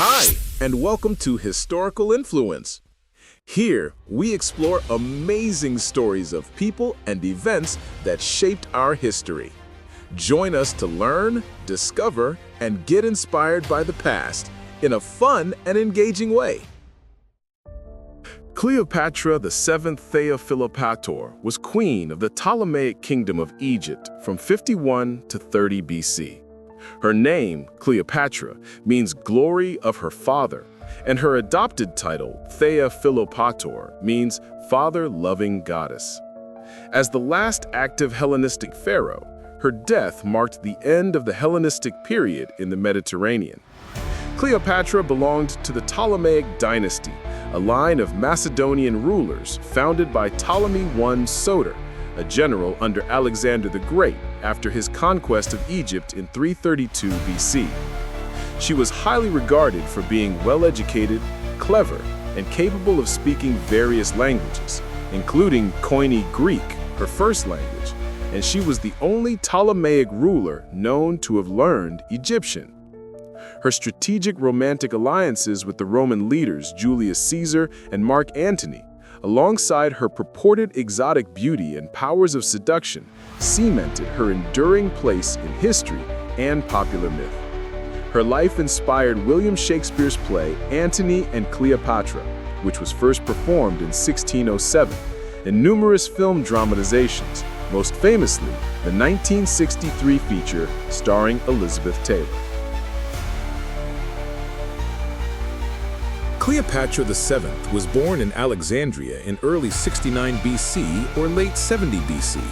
Hi, and welcome to Historical Influence. Here, we explore amazing stories of people and events that shaped our history. Join us to learn, discover, and get inspired by the past in a fun and engaging way. Cleopatra VII Philopator was queen of the Ptolemaic kingdom of Egypt from 51 to 30 BC. Her name, Cleopatra, means glory of her father, and her adopted title, Thea Philopator, means father-loving goddess. As the last active Hellenistic pharaoh, her death marked the end of the Hellenistic period in the Mediterranean. Cleopatra belonged to the Ptolemaic dynasty, a line of Macedonian rulers founded by Ptolemy I Soter, a general under Alexander the Great after his conquest of Egypt in 332 BC. She was highly regarded for being well-educated, clever, and capable of speaking various languages, including Koine Greek, her first language, and she was the only Ptolemaic ruler known to have learned Egyptian. Her strategic romantic alliances with the Roman leaders Julius Caesar and Mark Antony, alongside her purported exotic beauty and powers of seduction, cemented her enduring place in history and popular myth. Her life inspired William Shakespeare's play Antony and Cleopatra, which was first performed in 1607, and numerous film dramatizations, most famously the 1963 feature starring Elizabeth Taylor. Cleopatra VII was born in Alexandria in early 69 BC or late 70 BC.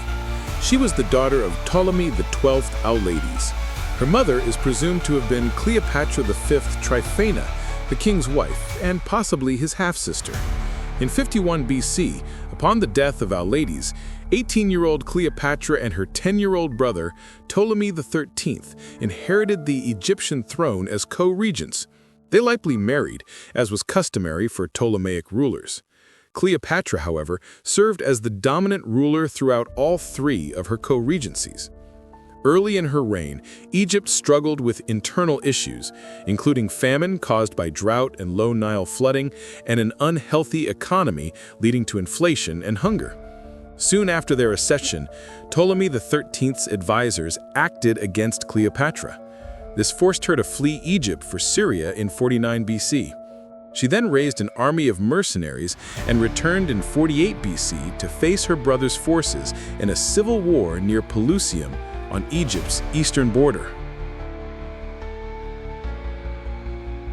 She was the daughter of Ptolemy XII Auletes. Her mother is presumed to have been Cleopatra V Tryphena, the king's wife, and possibly his half-sister. In 51 BC, upon the death of Auletes, 18-year-old Cleopatra and her 10-year-old brother, Ptolemy XIII, inherited the Egyptian throne as co-regents. They likely married, as was customary for Ptolemaic rulers. Cleopatra, however, served as the dominant ruler throughout all three of her co-regencies. Early in her reign, Egypt struggled with internal issues, including famine caused by drought and low Nile flooding, and an unhealthy economy leading to inflation and hunger. Soon after their accession, Ptolemy XIII's advisors acted against Cleopatra. This forced her to flee Egypt for Syria in 49 BC. She then raised an army of mercenaries and returned in 48 BC to face her brother's forces in a civil war near Pelusium on Egypt's eastern border.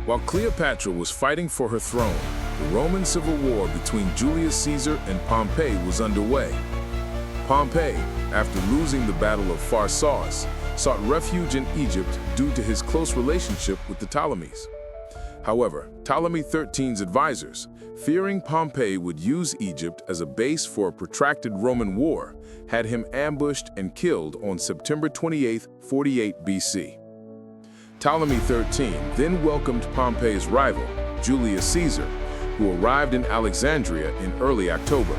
While Cleopatra was fighting for her throne, the Roman civil war between Julius Caesar and Pompey was underway. Pompey, after losing the Battle of Pharsalus, sought refuge in Egypt due to his close relationship with the Ptolemies. However, Ptolemy XIII's advisors, fearing Pompey would use Egypt as a base for a protracted Roman war, had him ambushed and killed on September 28, 48 BC. Ptolemy XIII then welcomed Pompey's rival, Julius Caesar, who arrived in Alexandria in early October.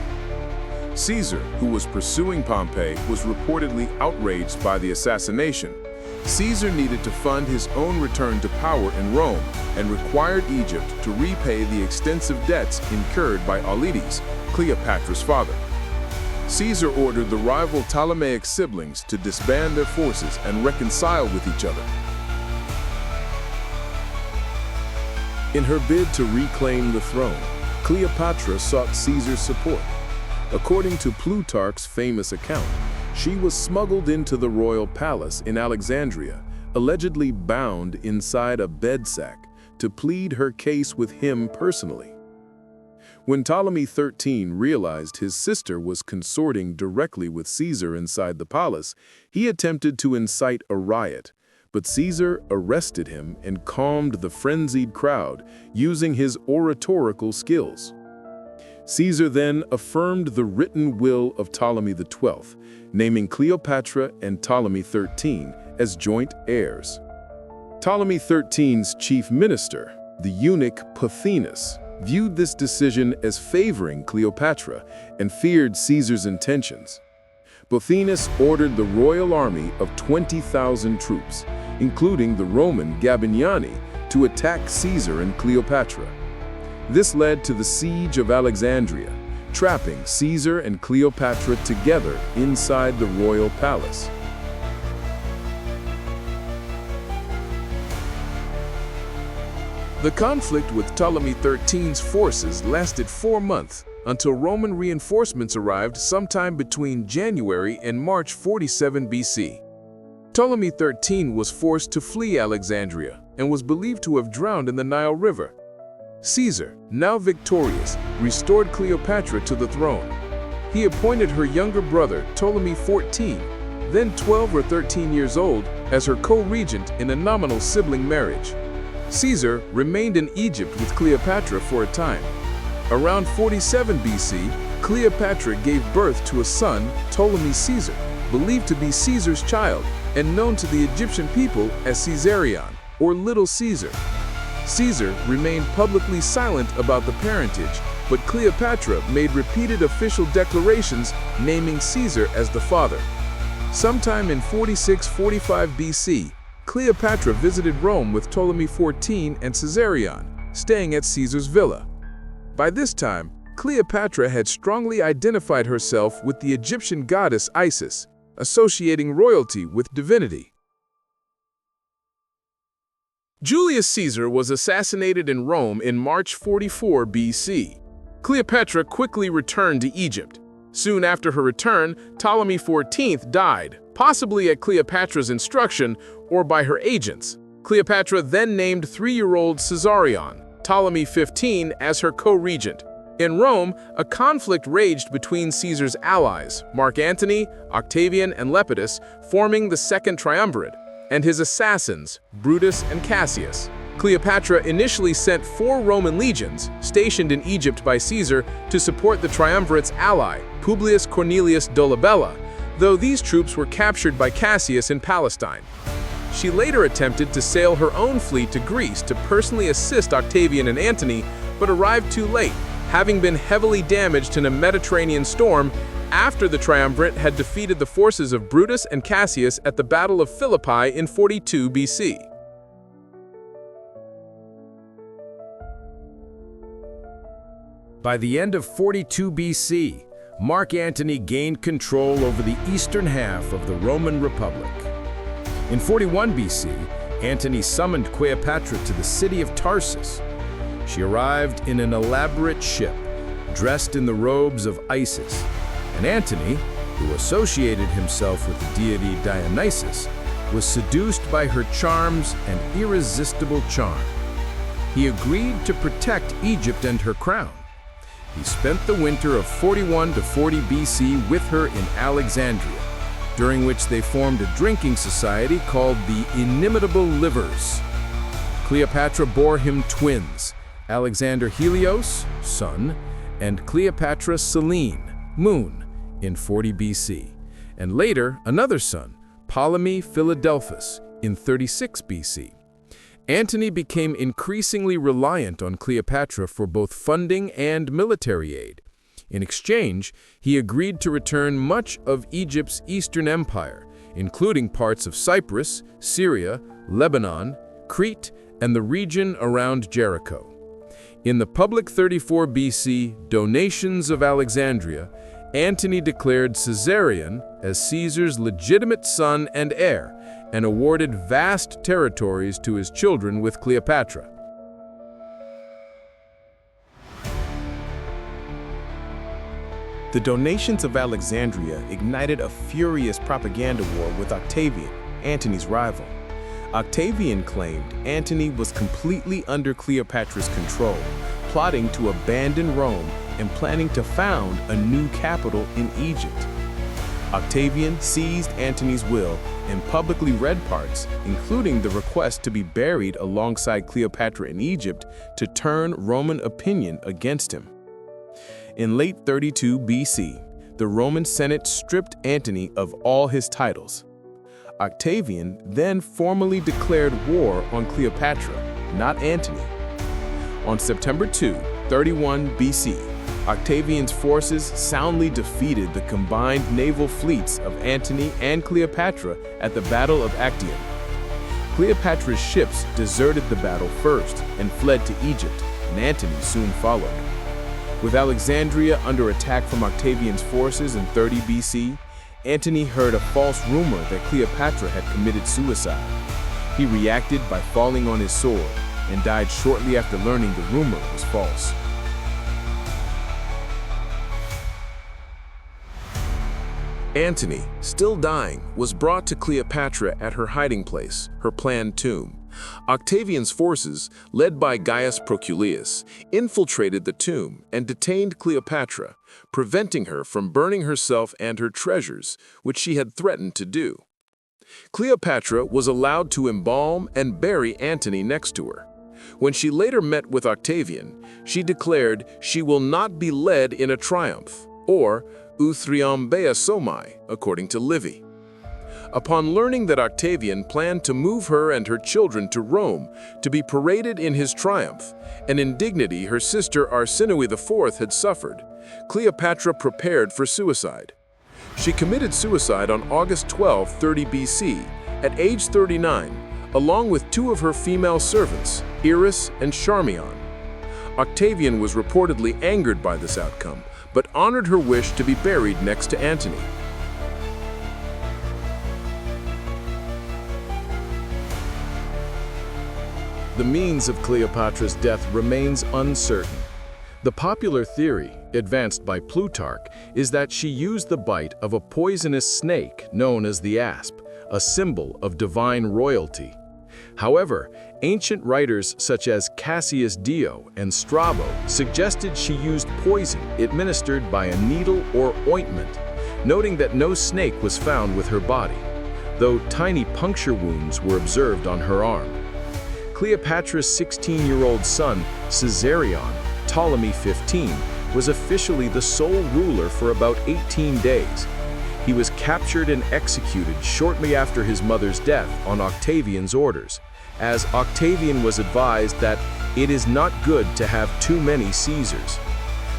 Caesar, who was pursuing Pompey, was reportedly outraged by the assassination. Caesar needed to fund his own return to power in Rome and required Egypt to repay the extensive debts incurred by Auletes, Cleopatra's father. Caesar ordered the rival Ptolemaic siblings to disband their forces and reconcile with each other. In her bid to reclaim the throne, Cleopatra sought Caesar's support. According to Plutarch's famous account, she was smuggled into the royal palace in Alexandria, allegedly bound inside a bed sack, to plead her case with him personally. When Ptolemy XIII realized his sister was consorting directly with Caesar inside the palace, he attempted to incite a riot, but Caesar arrested him and calmed the frenzied crowd using his oratorical skills. Caesar then affirmed the written will of Ptolemy XII, naming Cleopatra and Ptolemy XIII as joint heirs. Ptolemy XIII's chief minister, the eunuch Pothinus, viewed this decision as favoring Cleopatra and feared Caesar's intentions. Pothinus ordered the royal army of 20,000 troops, including the Roman Gabiniani, to attack Caesar and Cleopatra. This led to the siege of Alexandria, trapping Caesar and Cleopatra together inside the royal palace. The conflict with Ptolemy XIII's forces lasted 4 months until Roman reinforcements arrived sometime between January and March 47 BC. Ptolemy XIII was forced to flee Alexandria and was believed to have drowned in the Nile River. Caesar, now victorious, restored Cleopatra to the throne. He appointed her younger brother, Ptolemy XIV, then 12 or 13 years old, as her co-regent in a nominal sibling marriage. Caesar remained in Egypt with Cleopatra for a time. Around 47 BC, Cleopatra gave birth to a son, Ptolemy Caesar, believed to be Caesar's child and known to the Egyptian people as Caesarion, or Little Caesar. Caesar remained publicly silent about the parentage, but Cleopatra made repeated official declarations naming Caesar as the father. Sometime in 46-45 BC, Cleopatra visited Rome with Ptolemy XIV and Caesarion, staying at Caesar's villa. By this time, Cleopatra had strongly identified herself with the Egyptian goddess Isis, associating royalty with divinity. Julius Caesar was assassinated in Rome in March 44 BC. Cleopatra quickly returned to Egypt. Soon after her return, Ptolemy XIV died, possibly at Cleopatra's instruction or by her agents. Cleopatra then named 3-year-old Caesarion, Ptolemy XV, as her co-regent. In Rome, a conflict raged between Caesar's allies, Mark Antony, Octavian, and Lepidus, forming the Second Triumvirate, and his assassins, Brutus and Cassius. Cleopatra initially sent 4 Roman legions, stationed in Egypt by Caesar, to support the triumvirate's ally, Publius Cornelius Dolabella, though these troops were captured by Cassius in Palestine. She later attempted to sail her own fleet to Greece to personally assist Octavian and Antony, but arrived too late, having been heavily damaged in a Mediterranean storm after the triumvirate had defeated the forces of Brutus and Cassius at the Battle of Philippi in 42 BC. By the end of 42 BC, Mark Antony gained control over the eastern half of the Roman Republic. In 41 BC, Antony summoned Cleopatra to the city of Tarsus. She arrived in an elaborate ship, dressed in the robes of Isis, and Antony, who associated himself with the deity Dionysus, was seduced by her charms and irresistible charm. He agreed to protect Egypt and her crown. He spent the winter of 41 to 40 BC with her in Alexandria, during which they formed a drinking society called the Inimitable Livers. Cleopatra bore him twins, Alexander Helios, sun, and Cleopatra Selene, moon, in 40 BC, and later another son, Ptolemy Philadelphus, in 36 BC. Antony became increasingly reliant on Cleopatra for both funding and military aid. In exchange, he agreed to return much of Egypt's eastern empire, including parts of Cyprus, Syria, Lebanon, Crete, and the region around Jericho. In the public 34 BC donations of Alexandria, Antony declared Caesarion as Caesar's legitimate son and heir, and awarded vast territories to his children with Cleopatra. The donations of Alexandria ignited a furious propaganda war with Octavian, Antony's rival. Octavian claimed Antony was completely under Cleopatra's control, plotting to abandon Rome and planning to found a new capital in Egypt. Octavian seized Antony's will and publicly read parts, including the request to be buried alongside Cleopatra in Egypt, to turn Roman opinion against him. In late 32 BC, the Roman Senate stripped Antony of all his titles. Octavian then formally declared war on Cleopatra, not Antony. On September 2, 31 BC, Octavian's forces soundly defeated the combined naval fleets of Antony and Cleopatra at the Battle of Actium. Cleopatra's ships deserted the battle first and fled to Egypt, and Antony soon followed. With Alexandria under attack from Octavian's forces in 30 BC, Antony heard a false rumor that Cleopatra had committed suicide. He reacted by falling on his sword and died shortly after learning the rumor was false. Antony, still dying, was brought to Cleopatra at her hiding place, her planned tomb. Octavian's forces, led by Gaius Proculius, infiltrated the tomb and detained Cleopatra, preventing her from burning herself and her treasures, which she had threatened to do. Cleopatra was allowed to embalm and bury Antony next to her. When she later met with Octavian, she declared she will not be led in a triumph, or Uthriambea Somai, according to Livy. Upon learning that Octavian planned to move her and her children to Rome to be paraded in his triumph, an indignity her sister Arsinoe IV had suffered, Cleopatra prepared for suicide. She committed suicide on August 12, 30 BC, at age 39, along with two of her female servants, Iris and Charmian. Octavian was reportedly angered by this outcome, but honored her wish to be buried next to Antony. The means of Cleopatra's death remains uncertain. The popular theory, advanced by Plutarch, is that she used the bite of a poisonous snake known as the asp, a symbol of divine royalty. However, ancient writers such as Cassius Dio and Strabo suggested she used poison administered by a needle or ointment, noting that no snake was found with her body, though tiny puncture wounds were observed on her arm. Cleopatra's 16-year-old son, Caesarion, Ptolemy XV, was officially the sole ruler for about 18 days. He was captured and executed shortly after his mother's death on Octavian's orders, as Octavian was advised that it is not good to have too many Caesars.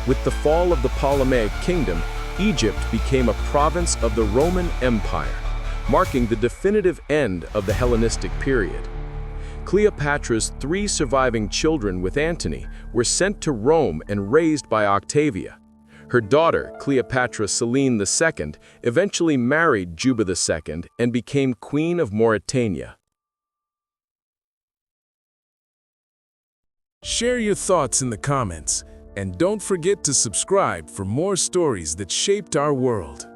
With the fall of the Ptolemaic kingdom, Egypt became a province of the Roman Empire, marking the definitive end of the Hellenistic period. Cleopatra's 3 surviving children with Antony were sent to Rome and raised by Octavia. Her daughter, Cleopatra Selene II, eventually married Juba II and became Queen of Mauritania. Share your thoughts in the comments, and don't forget to subscribe for more stories that shaped our world.